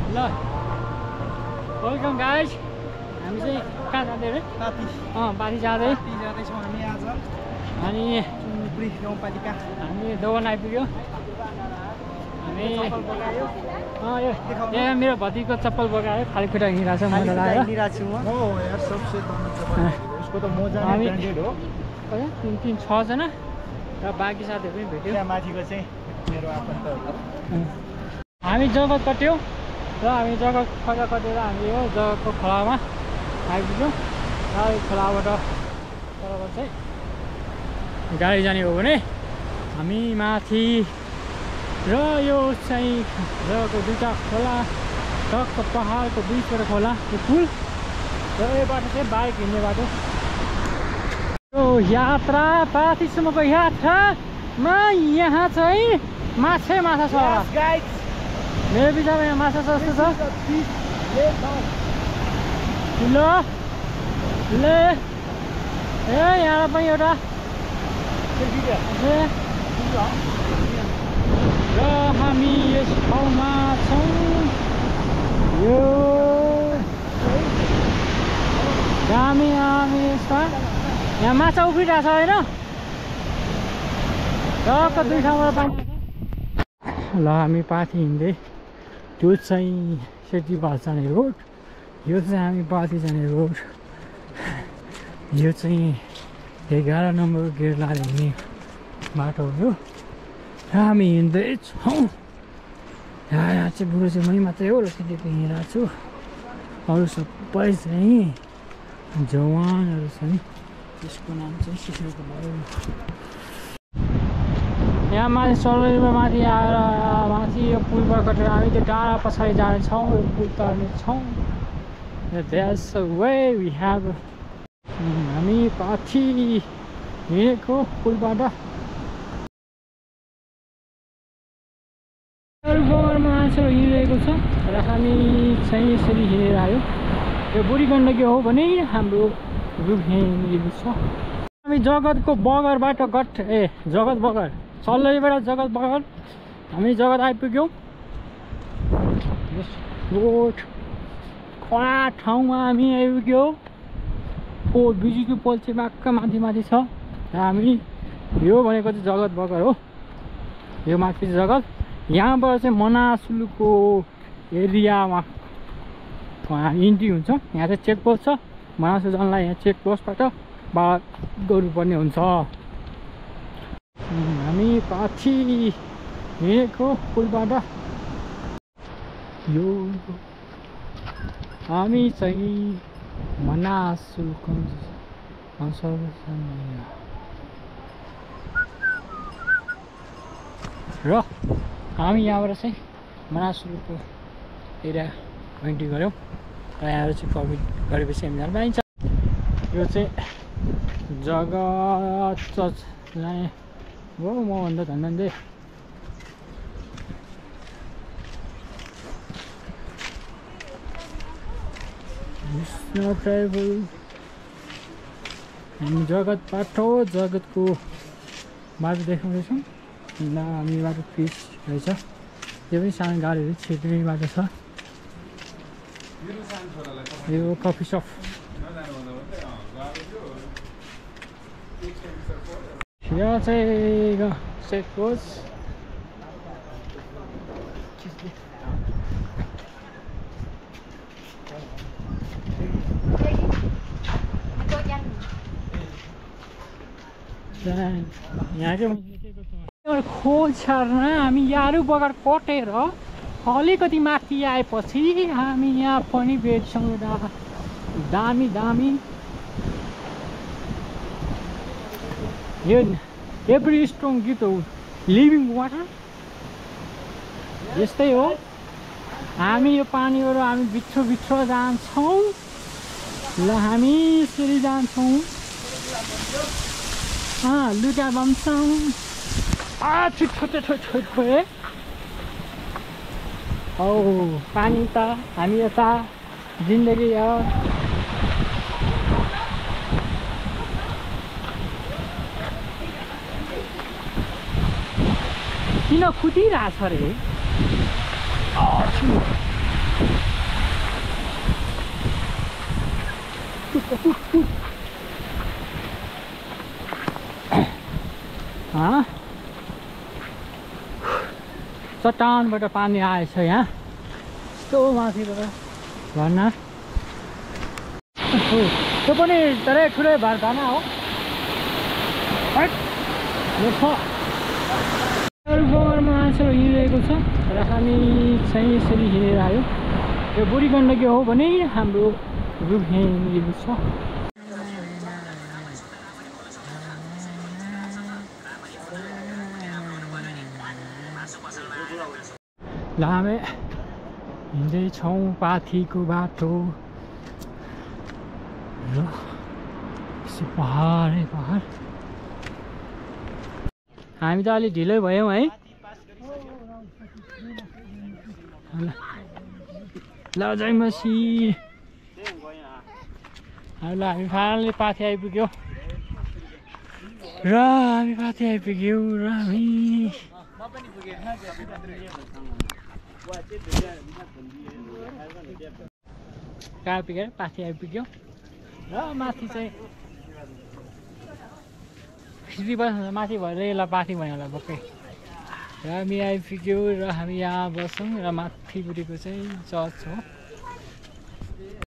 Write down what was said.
ल welcome guys हामी चाहिँ कहाँ जाँदै अरे बाथी जाँदैछौँ हामी आज अनि चुनपुरी गाउँपालिका हामी दोकान आइपुग्यो हामी यहाँ मेरो भतिको चप्पल बोकायो खाली खुट्टा हिँडिरहेको छ मैले लगाएर हामी 6 जना र बाँकी साथीहरू पनि भेट्यो माथिको चाहिँ मेरो आफन्तहरू हामी जगत कट्यौँ र हामी जगत कटेर हामी यो जगतको खोलामा आइपुग्यौँ र यो खोलाबाट तलबाट चाहिँ गाडी जाने हो भने हामी माथि र यो चाहिँ जगतको दुईवटा खोला टक्क पहाडको बिचबाट खोला यो पुल र यो बाटो चाहिँ बाइक हिँड्ने बाटो यो यात्रा पाथीसम्मको यात्रामा यहाँ चाहिँ माछा छ मेरो विचारमा यहाँ माछा छ जस्तो छ ल ए यहाँ पनि एउटा र हामी यस ठाउँमा छौँ यो दामी यसमा यहाँ माछा उफ्रिरहेको छ होइन टक्क दुई ठाउँबाट पानी ल हामी पाथी हिँड्दै त्यो चाहिँ सेतीपाल जाने रोड यो चाहिँ हामी पाथी जाने रोड यो चाहिँ 11 नम्बर गेट लाएर हिँड्ने बाटो हो यो र हामी हिँड्दैछौँ यहाँ चाहिँ बुढो चाहिँ मै मात्रै हो र त्यतिको हिँडिरहेको छु अरू सबै चाहिँ जवानहरू छन् त्यसको नाम चाहिँ शिशिरको भयो यहाँ माथि सलैमा माथि आएर माथि यो पुलबाट कटेर हामी त्यो डाँडा पछाडि जानेछौँ यो पुल तर्नेछौँ that's the way we have हामी पाथी हिँडेको पुलबाट अरू बगरमा मान्छेहरू हिँडिरहेको छ र हामी चाहिँ यसरी हिँडेर आयो यो बुढी गण्डकी हो भने हाम्रो रुख हिँडिएको छ हामी जगतको बगरबाट जगत बगर सल्लैबाट जगत बगर हामी जगत आइपुग्यौँ रोड खडा ठाउँमा हामी आइपुग्यौँ पोल बिजुलीको पोल चाहिँ माक्क माथि छ र हामी यो भनेको चाहिँ जगत बगर हो यो माथि जगत यहाँबाट चाहिँ मनासुलुको एरियामा इन्ट्री हुन्छ यहाँ चाहिँ चेकपोस्ट छ मनासुलु जानलाई यहाँ चेकपोस्टबाट बात गर्नुपर्ने हुन्छ हामी पाथी हिँडेको पुलबाट यो हामी चाहिँ मनासुलुको र हामी यहाँबाट चाहिँ मनासुलुको एरिया इन्ट्री गऱ्यौँ र यहाँ चाहिँ कम्प्लिट गरेपछि हामी जानु पाइन्छ यो चाहिँ जगत चर्च जाने हो मभन्दा धन्दै ट्राभल हामी जगतबाट जगतको बाटो देखाउँदैछौँ ल हामी बाटो पिच रहेछ यो पनि सानो गाडीहरू छिर्ने बाटो छ यो कफी सप यहाँ चाहिँ चेकपोस्ट यहाँ चाहिँ खोज छर्न हामी यारु बगर कटेर अलिकति माथि आएपछि हामी यहाँ पनि भेट्छौँ एउटा दामी यो एभ्री स्ट्रङ गीत हो लिभिङ वाटर यस्तै हो हामी यो पानीबाट हामी भित्र जान्छौँ ल हामी यसरी जान्छौँ लुगा बम्छौँ छोटे औ पानी त हामी यता जिन्दगी हो किन कुदिरहेछ रे चट्टानबाट पानी आएछ यहाँ यस्तो माथिबाट झर्ना त्यो पनि धेरै ठुलै झरना हो बगरमा मान्छेहरू हिँडिरहेको छ र हामी चाहिँ यसरी हिँडेर आयो यो बुढी गण्डकी हो भने हाम्रो रुख यहीँनिर छ ल हामी हिँड्दैछौँ पाथीको बाटो र पहाडै पहाड हामी त अलिक ढिलै भयौँ है ल जयमसी ल हामी फाइनली पाथी आइपुग्यो र हामी पाथी आइपुग्यौँ र हामी कहाँ आइपुग्यो पाथी आइपुग्यो र माथि चाहिँ खिच्दी बस्नु माथि भएर यसलाई पाथी भयो होला भक्कै र हामी आइपुग्यो र हामी यहाँ बस्छौँ र माथिपट्टिको चाहिँ चर्च हो